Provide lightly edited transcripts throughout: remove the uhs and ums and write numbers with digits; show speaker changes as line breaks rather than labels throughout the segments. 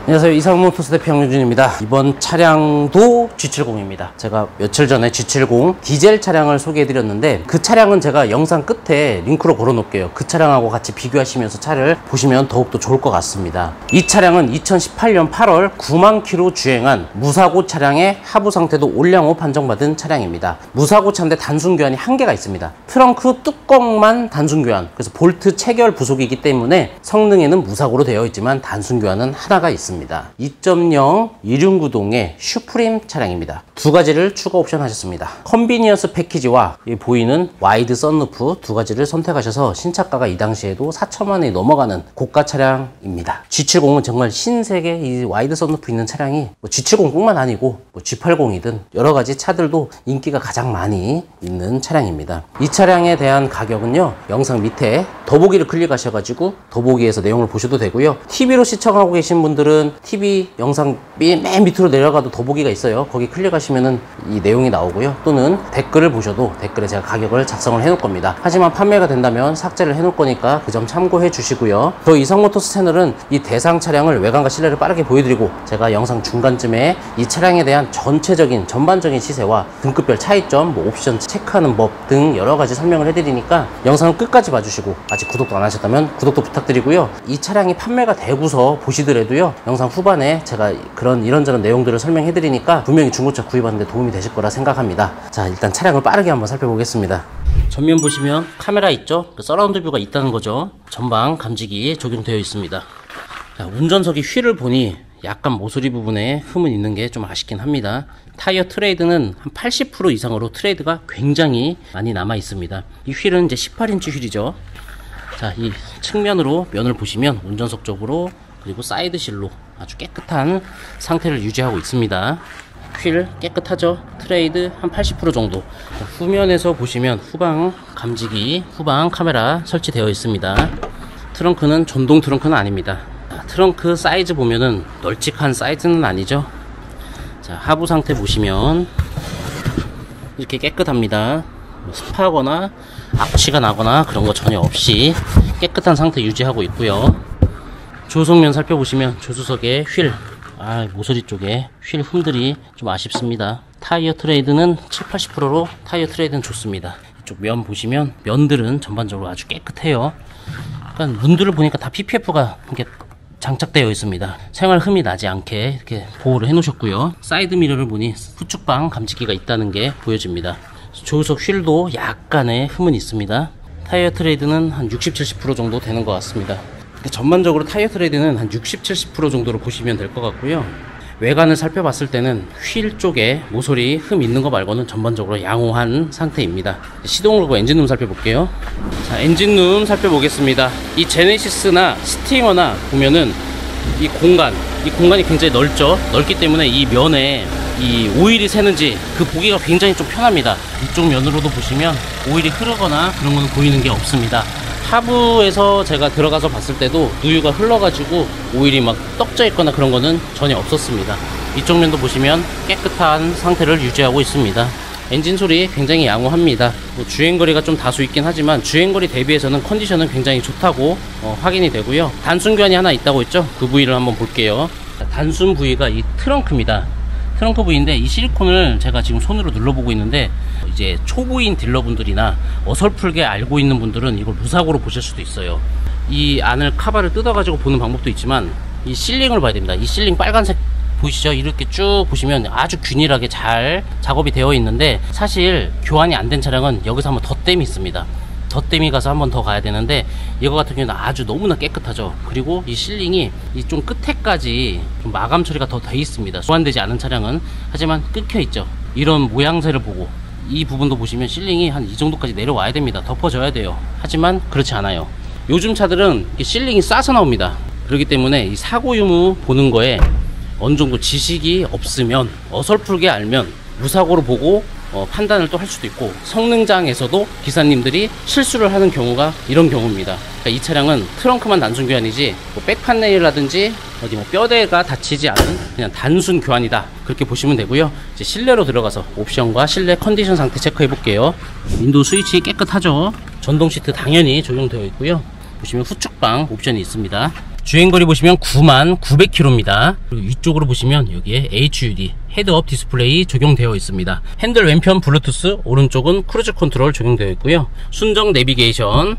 안녕하세요. 이상모터스 대표 양유준입니다. 이번 차량도 G70입니다. 제가 며칠 전에 G70 디젤 차량을 소개해드렸는데 그 차량은 제가 영상 끝에 링크로 걸어놓을게요. 그 차량하고 같이 비교하시면서 차를 보시면 더욱더 좋을 것 같습니다. 이 차량은 2018년 8월 9만 킬로 주행한 무사고 차량의 하부 상태도 올량호 판정받은 차량입니다. 무사고 차인데 단순 교환이 한 개가 있습니다. 트렁크 뚜껑만 단순 교환, 그래서 볼트 체결 부속이기 때문에 성능에는 무사고로 되어 있지만 단순 교환은 하나가 있습니다. 2.0 2륜구동의 슈프림 차량입니다. 두 가지를 추가 옵션 하셨습니다. 컨비니언스 패키지와 보이는 와이드 썬루프 두 가지를 선택하셔서 신차가가 이 당시에도 4천만 원이 넘어가는 고가 차량입니다. G70은 정말 신세계 이 와이드 썬루프 있는 차량이 G70뿐만 아니고 G80이든 여러 가지 차들도 인기가 가장 많이 있는 차량입니다. 이 차량에 대한 가격은요, 영상 밑에 더보기를 클릭하셔가지고 더보기에서 내용을 보셔도 되고요. TV로 시청하고 계신 분들은 TV 영상 맨 밑으로 내려가도 더보기가 있어요. 거기 클릭하시면은 이 내용이 나오고요. 또는 댓글을 보셔도 댓글에 제가 가격을 작성을 해놓을 겁니다. 하지만 판매가 된다면 삭제를 해놓을 거니까 그 점 참고해 주시고요. 저 이상모터스 채널은 이 대상 차량을 외관과 실내를 빠르게 보여드리고 제가 영상 중간쯤에 이 차량에 대한 전체적인 전반적인 시세와 등급별 차이점, 옵션 체크하는 법 등 여러 가지 설명을 해드리니까 영상을 끝까지 봐주시고 아직 구독도 안 하셨다면 구독도 부탁드리고요. 이 차량이 판매가 되고서 보시더라도요, 영상 후반에 제가 그런 이런저런 내용들을 설명해 드리니까 분명히 중고차 구입하는데 도움이 되실 거라 생각합니다. 자, 일단 차량을 빠르게 한번 살펴보겠습니다. 전면 보시면 카메라 있죠? 서라운드 뷰가 있다는 거죠. 전방 감지기 적용되어 있습니다. 자, 운전석이 휠을 보니 약간 모서리 부분에 흠은 있는 게 좀 아쉽긴 합니다. 타이어 트레이드는 한 80% 이상으로 트레이드가 굉장히 많이 남아 있습니다. 이 휠은 이제 18인치 휠이죠. 자, 이 측면으로 면을 보시면 운전석 쪽으로 그리고 사이드 실로 아주 깨끗한 상태를 유지하고 있습니다. 휠 깨끗하죠? 트레이드 한 80% 정도. 후면에서 보시면 후방 감지기, 후방 카메라 설치되어 있습니다. 트렁크는 전동 트렁크는 아닙니다. 트렁크 사이즈 보면은 널찍한 사이즈는 아니죠. 자, 하부 상태 보시면 이렇게 깨끗합니다. 습하거나 악취가 나거나 그런 거 전혀 없이 깨끗한 상태 유지하고 있고요. 조석면 살펴보시면 조수석의 휠, 모서리 쪽에 휠 흠들이 좀 아쉽습니다. 타이어 트레이드는 70-80%로 타이어 트레이드는 좋습니다. 이쪽 면 보시면 면들은 전반적으로 아주 깨끗해요. 그러니까 문들을 보니까 다 PPF가 이렇게 장착되어 있습니다. 생활 흠이 나지 않게 이렇게 보호를 해 놓으셨고요. 사이드 미러를 보니 후측방 감지기가 있다는 게 보여집니다. 조수석 휠도 약간의 흠은 있습니다. 타이어 트레이드는 한 60-70% 정도 되는 것 같습니다. 전반적으로 타이어 트레이드는 한 60-70% 정도로 보시면 될 것 같고요. 외관을 살펴봤을 때는 휠 쪽에 모서리 흠 있는 거 말고는 전반적으로 양호한 상태입니다. 시동을 걸고 엔진룸 살펴볼게요. 자, 엔진룸 살펴보겠습니다. 이 제네시스나 스팅어나 보면은 이 공간이 굉장히 넓기 때문에 이 면에 이 오일이 새는지 그 보기가 굉장히 좀 편합니다. 이쪽 면으로도 보시면 오일이 흐르거나 그런 거는 보이는 게 없습니다. 하부에서 제가 들어가서 봤을 때도 누유가 흘러가지고 오일이 막 떡져 있거나 그런 거는 전혀 없었습니다. 이쪽 면도 보시면 깨끗한 상태를 유지하고 있습니다. 엔진 소리 굉장히 양호합니다. 주행거리가 좀 다소 있긴 하지만 주행거리 대비해서는 컨디션은 굉장히 좋다고 확인이 되고요. 단순 교환이 하나 있다고 했죠? 그 부위를 한번 볼게요. 단순 부위가 이 트렁크입니다. 트렁크 부위인데 이 실리콘을 제가 지금 손으로 눌러보고 있는데 이제 초보인 딜러분들이나 어설프게 알고 있는 분들은 이걸 무사고로 보실 수도 있어요. 이 안을 카바를 뜯어가지고 보는 방법도 있지만 이 실링을 봐야 됩니다. 이 실링 빨간색 보이시죠? 이렇게 쭉 보시면 아주 균일하게 잘 작업이 되어 있는데 사실 교환이 안 된 차량은 여기서 한번 덧댐이 있습니다. 덧댐이 가서 한 번 더 가야 되는데 이거 같은 경우는 아주 너무나 깨끗하죠. 그리고 이 실링이 이 좀 끝에까지 좀 마감 처리가 더 돼 있습니다. 교환되지 않은 차량은. 하지만 끊겨 있죠. 이런 모양새를 보고 이 부분도 보시면 실링이 한 이 정도까지 내려와야 됩니다. 덮어져야 돼요. 하지만 그렇지 않아요. 요즘 차들은 실링이 싸서 나옵니다. 그렇기 때문에 이 사고 유무 보는 거에 어느 정도 지식이 없으면 어설프게 알면 무사고로 보고 판단을 또 할 수도 있고, 성능장에서도 기사님들이 실수를 하는 경우가 이런 경우입니다. 그러니까 이 차량은 트렁크만 단순 교환이지 백판넬이라든지 어디 뼈대가 다치지 않은 그냥 단순 교환이다, 그렇게 보시면 되고요. 이제 실내로 들어가서 옵션과 실내 컨디션 상태 체크해 볼게요. 윈도우 스위치 깨끗하죠. 전동 시트 당연히 적용되어 있고요. 보시면 후측방 옵션이 있습니다. 주행거리 보시면 99,900km입니다. 그리고 위쪽으로 보시면 여기에 HUD 헤드업 디스플레이 적용되어 있습니다. 핸들 왼편 블루투스, 오른쪽은 크루즈 컨트롤 적용되어 있고요. 순정 내비게이션,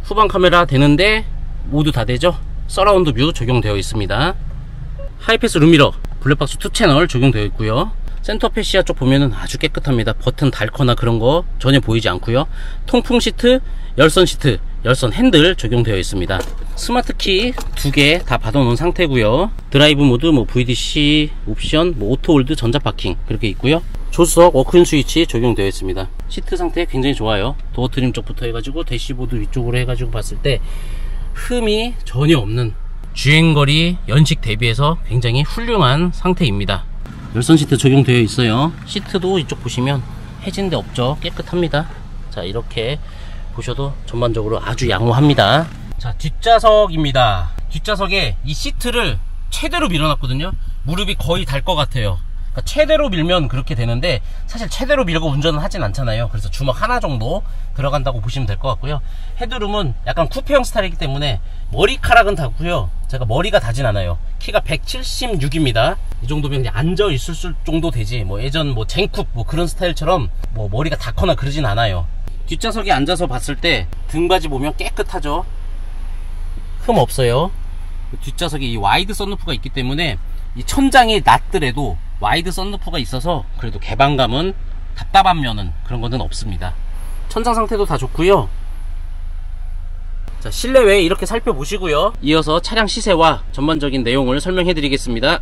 후방 카메라 되는데 모두 다 되죠. 서라운드 뷰 적용되어 있습니다. 하이패스 룸미러, 블랙박스 2채널 적용되어 있고요. 센터 패시아 쪽 보면은 아주 깨끗합니다. 버튼 닳거나 그런 거 전혀 보이지 않고요. 통풍 시트, 열선 시트, 열선 핸들 적용되어 있습니다. 스마트 키 2개 다 받아놓은 상태고요. 드라이브 모드, VDC 옵션, 오토 홀드, 전자 파킹 그렇게 있고요. 조수석 워크인 스위치 적용되어 있습니다. 시트 상태 굉장히 좋아요. 도어 트림 쪽부터 해가지고 대시보드 위쪽으로 해가지고 봤을 때 흠이 전혀 없는, 주행거리 연식 대비해서 굉장히 훌륭한 상태입니다. 열선 시트 적용되어 있어요. 시트도 이쪽 보시면 해진 데 없죠. 깨끗합니다. 자, 이렇게 보셔도 전반적으로 아주 양호합니다. 자, 뒷좌석입니다. 뒷좌석에 이 시트를 최대로 밀어놨거든요. 무릎이 거의 달 것 같아요. 그러니까 최대로 밀면 그렇게 되는데 사실 최대로 밀고 운전은 하진 않잖아요. 그래서 주먹 하나 정도 들어간다고 보시면 될 것 같고요. 헤드룸은 약간 쿠페형 스타일이기 때문에 머리카락은 닿고요. 제가 머리가 닿진 않아요. 키가 176입니다. 이 정도면 그냥 앉아 있을 정도 되지, 예전 젠쿱 그런 스타일처럼 머리가 닿거나 그러진 않아요. 뒷좌석에 앉아서 봤을 때 등받이 보면 깨끗하죠. 흠 없어요. 뒷좌석에 이 와이드 썬루프가 있기 때문에 이 천장이 낮더라도 와이드 썬루프가 있어서 그래도 개방감은, 답답한 면은 그런 거는 없습니다. 천장 상태도 다 좋고요. 자, 실내외 이렇게 살펴보시고요. 이어서 차량 시세와 전반적인 내용을 설명해 드리겠습니다.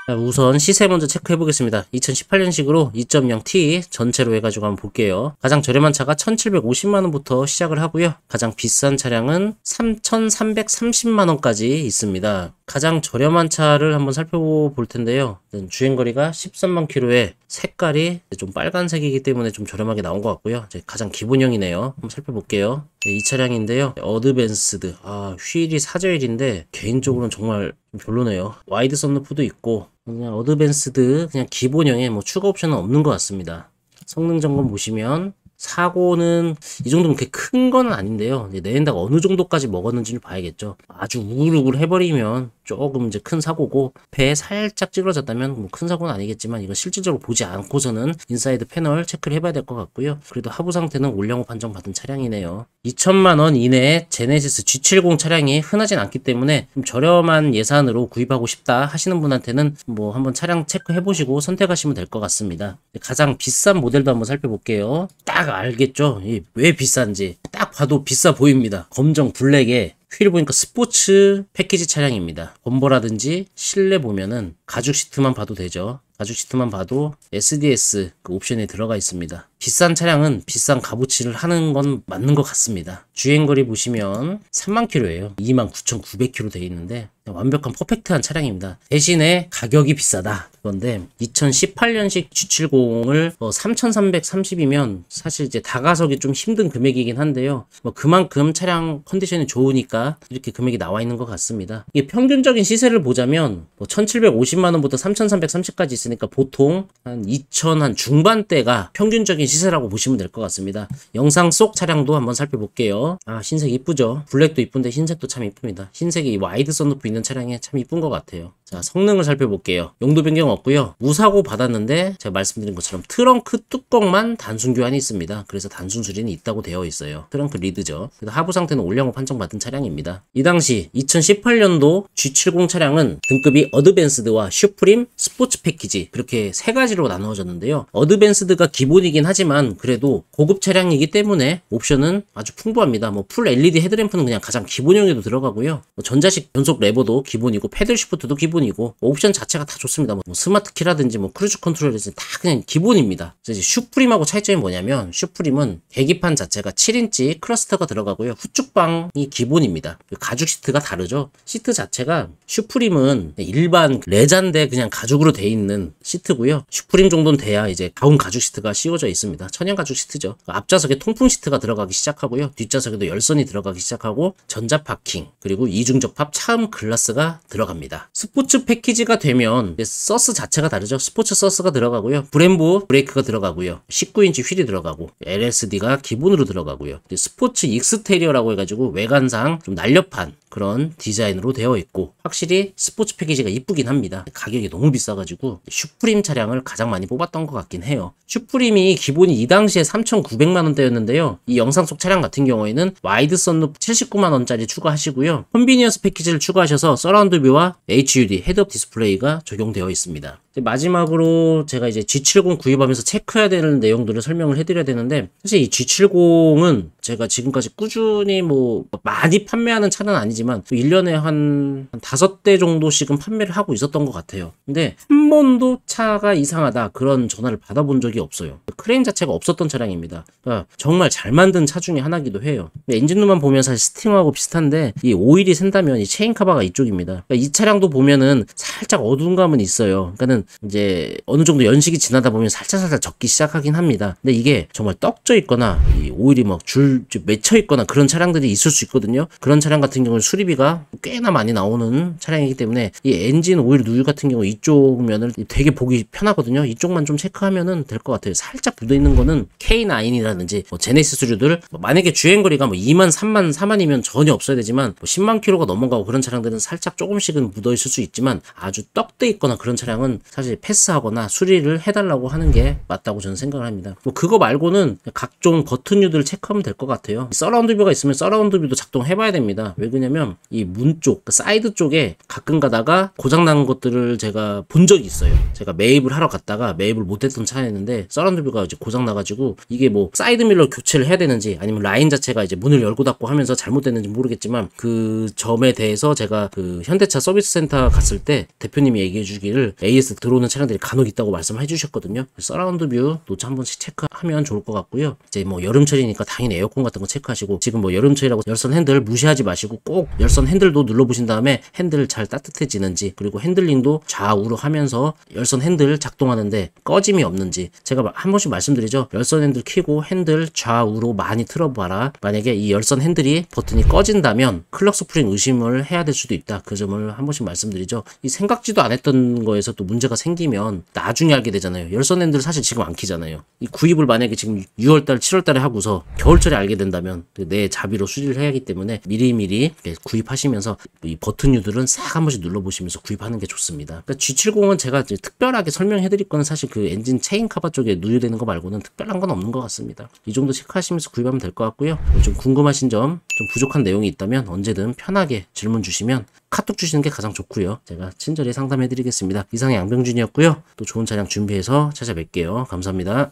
자, 우선 시세 먼저 체크해 보겠습니다. 2018년식으로 2.0T 전체로 해가지고 한번 볼게요. 가장 저렴한 차가 1,750만원부터 시작을 하고요. 가장 비싼 차량은 3,330만원까지 있습니다. 가장 저렴한 차를 한번 살펴볼 텐데요. 주행거리가 13만 킬로에 색깔이 좀 빨간색이기 때문에 좀 저렴하게 나온 것 같고요. 이제 가장 기본형이네요. 한번 살펴볼게요. 이 차량인데요. 어드밴스드. 휠이 사저휠인데 개인적으로는 정말 좀 별로네요. 와이드 썬루프도 있고 그냥 어드밴스드 그냥 기본형에 추가 옵션은 없는 것 같습니다. 성능 점검 보시면 사고는 이 정도면 그렇게 큰 건 아닌데요. 내린다가 어느 정도까지 먹었는지를 봐야겠죠. 아주 우글우글 해버리면 조금 이제 큰 사고고, 배에 살짝 찌그러졌다면 큰 사고는 아니겠지만 이거 실질적으로 보지 않고서는 인사이드 패널 체크를 해봐야 될 것 같고요. 그래도 하부 상태는 올영호 판정 받은 차량이네요. 2천만원 이내에 제네시스 G70 차량이 흔하진 않기 때문에 좀 저렴한 예산으로 구입하고 싶다 하시는 분한테는 한번 차량 체크해보시고 선택하시면 될 것 같습니다. 가장 비싼 모델도 한번 살펴볼게요. 딱 알겠죠? 왜 비싼지 딱 봐도 비싸 보입니다. 검정 블랙에 휠 보니까 스포츠 패키지 차량입니다. 범버라든지 실내 보면은 가죽 시트만 봐도 되죠. 가죽 시트만 봐도 SDS 그 옵션에 들어가 있습니다. 비싼 차량은 비싼 값어치를 하는 건 맞는 것 같습니다. 주행거리 보시면 3만 킬로예요. 29,900km 되어 있는데 완벽한 퍼펙트한 차량입니다. 대신에 가격이 비싸다. 그런데 2018년식 G70을 3,330이면 사실 이제 다가서기 좀 힘든 금액이긴 한데요. 그만큼 차량 컨디션이 좋으니까 이렇게 금액이 나와 있는 것 같습니다. 이게 평균적인 시세를 보자면 1,750만원부터 3,330까지 있으니까 보통 한 2,000 한 중반대가 평균적인 시세라고 보시면 될 것 같습니다. 영상 속 차량도 한번 살펴볼게요. 흰색 이쁘죠? 블랙도 이쁜데 흰색도 참 이쁩니다. 흰색이 와이드 썬루프 있는 차량에 참 이쁜 것 같아요. 자, 성능을 살펴볼게요. 용도 변경 없고요. 무사고 받았는데 제가 말씀드린 것처럼 트렁크 뚜껑만 단순 교환이 있습니다. 그래서 단순 수리는 있다고 되어 있어요. 트렁크 리드죠. 그래서 하부 상태는 올영호 판정받은 차량입니다. 이 당시 2018년도 G70 차량은 등급이 어드밴스드와 슈프림, 스포츠 패키지 그렇게 세 가지로 나누어졌는데요. 어드밴스드가 기본이긴 하지만 그래도 고급 차량이기 때문에 옵션은 아주 풍부합니다. 풀 LED 헤드램프는 그냥 가장 기본형에도 들어가고요. 전자식 변속 레버도 기본이고 패들 시프트도 기본이고 옵션 자체가 다 좋습니다. 스마트 키라든지 크루즈 컨트롤이든지 다 그냥 기본입니다. 이제 슈프림하고 차이점이 뭐냐면 슈프림은 계기판 자체가 7인치 클러스터가 들어가고요. 후축방이 기본입니다. 가죽 시트가 다르죠. 시트 자체가 슈프림은 일반 레자인데 그냥 가죽으로 돼 있는 시트고요. 슈프림 정도는 돼야 이제 가운 가죽 시트가 씌워져 있습니다. 천연 가죽 시트죠. 앞좌석에 통풍 시트가 들어가기 시작하고요. 뒷좌석에도 열선이 들어가기 시작하고 전자 파킹 그리고 이중 접합 차음 글라스가 들어갑니다. 스포츠 스포츠 패키지가 되면 서스 자체가 다르죠. 스포츠 서스가 들어가고요. 브렘보 브레이크가 들어가고요. 19인치 휠이 들어가고 LSD가 기본으로 들어가고요. 스포츠 익스테리어라고 해가지고 외관상 좀 날렵한 그런 디자인으로 되어 있고 확실히 스포츠 패키지가 이쁘긴 합니다. 가격이 너무 비싸가지고 슈프림 차량을 가장 많이 뽑았던 것 같긴 해요. 슈프림이 기본이 이 당시에 3,900만원대였는데요. 이 영상 속 차량 같은 경우에는 와이드 선루프 79만원짜리 추가하시고요. 컨비니언스 패키지를 추가하셔서 서라운드 뷰와 HUD 헤드업 디스플레이가 적용되어 있습니다. 마지막으로 제가 이제 G70 구입하면서 체크해야 되는 내용들을 설명을 해드려야 되는데 사실 이 G70은 제가 지금까지 꾸준히 뭐 많이 판매하는 차는 아니지만 1년에 한 5대 정도씩은 판매를 하고 있었던 것 같아요. 근데 한 번도 차가 이상하다 그런 전화를 받아본 적이 없어요. 크레임 자체가 없었던 차량입니다. 그러니까 정말 잘 만든 차 중에 하나기도 해요. 엔진룸만 보면 사실 스팀하고 비슷한데 이 오일이 샌다면 이 체인 카바가 이쪽입니다. 그러니까 이 차량도 보면은 살짝 어두운 감은 있어요. 그러니까는 이제 어느 정도 연식이 지나다 보면 살짝 젖기 시작하긴 합니다. 근데 이게 정말 떡져 있거나 이 오일이 막 줄 맺혀 있거나 그런 차량들이 있을 수 있거든요. 그런 차량 같은 경우는 수리비가 꽤나 많이 나오는 차량이기 때문에 이 엔진 오일 누유 같은 경우 이쪽 면을 되게 보기 편하거든요. 이쪽만 좀 체크하면은 될 것 같아요. 살짝 묻어 있는 거는 K9이라든지 뭐 제네시스류들 만약에 주행거리가 뭐 2만, 3만, 4만이면 전혀 없어야 되지만 뭐 10만 킬로가 넘어가고 그런 차량들은 살짝 조금씩은 묻어 있을 수 있지만 아주 떡돼 있거나 그런 차량은 사실 패스하거나 수리를 해달라고 하는 게 맞다고 저는 생각을 합니다. 뭐 그거 말고는 각종 버튼류들 체크하면 될 것 같아요. 서라운드 뷰가 있으면 서라운드 뷰도 작동해봐야 됩니다. 왜 그러냐면 이 문 쪽, 그 사이드 쪽에 가끔 가다가 고장난 것들을 제가 본 적이 있어요. 제가 매입을 하러 갔다가 매입을 못했던 차였는데 서라운드 뷰가 이제 고장나가지고 이게 뭐 사이드 밀러 교체를 해야 되는지 아니면 라인 자체가 이제 문을 열고 닫고 하면서 잘못됐는지 모르겠지만 그 점에 대해서 제가 그 현대차 서비스 센터 갔을 때 대표님이 얘기해 주기를 AS 들어오는 차량들이 간혹 있다고 말씀해 주셨거든요. 서라운드 뷰 노트 한 번씩 체크하면 좋을 것 같고요. 이제 뭐 여름철이니까 당연히 에어컨 같은 거 체크하시고 지금 뭐 여름철이라고 열선 핸들 무시하지 마시고 꼭 열선 핸들도 눌러보신 다음에 핸들 잘 따뜻해지는지 그리고 핸들링도 좌우로 하면서 열선 핸들 작동하는데 꺼짐이 없는지 제가 한 번씩 말씀드리죠. 열선 핸들 켜고 핸들 좌우로 많이 틀어봐라. 만약에 이 열선 핸들이 버튼이 꺼진다면 클럭 스프링 의심을 해야 될 수도 있다. 그 점을 한 번씩 말씀드리죠. 이 생각지도 안 했던 거에서 또 문제가 생기면 나중에 알게 되잖아요. 열선 핸들 사실 지금 안 켜잖아요. 이 구입을 만약에 지금 6월달, 7월달에 하고서 겨울철에 알게 된다면 내 자비로 수리를 해야 하기 때문에 미리미리 구입하시면서 이 버튼류들은 싹 한 번씩 눌러보시면서 구입하는 게 좋습니다. 그러니까 G70은 제가 이제 특별하게 설명해드릴 거는 사실 그 엔진 체인 카바 쪽에 누유되는 거 말고는 특별한 건 없는 것 같습니다. 이 정도 체크하시면서 구입하면 될 것 같고요. 좀 궁금하신 점, 좀 부족한 내용이 있다면 언제든 편하게 질문 주시면 카톡 주시는 게 가장 좋고요. 제가 친절히 상담해드리겠습니다. 이상 양병준이었고요. 또 좋은 차량 준비해서 찾아뵐게요. 감사합니다.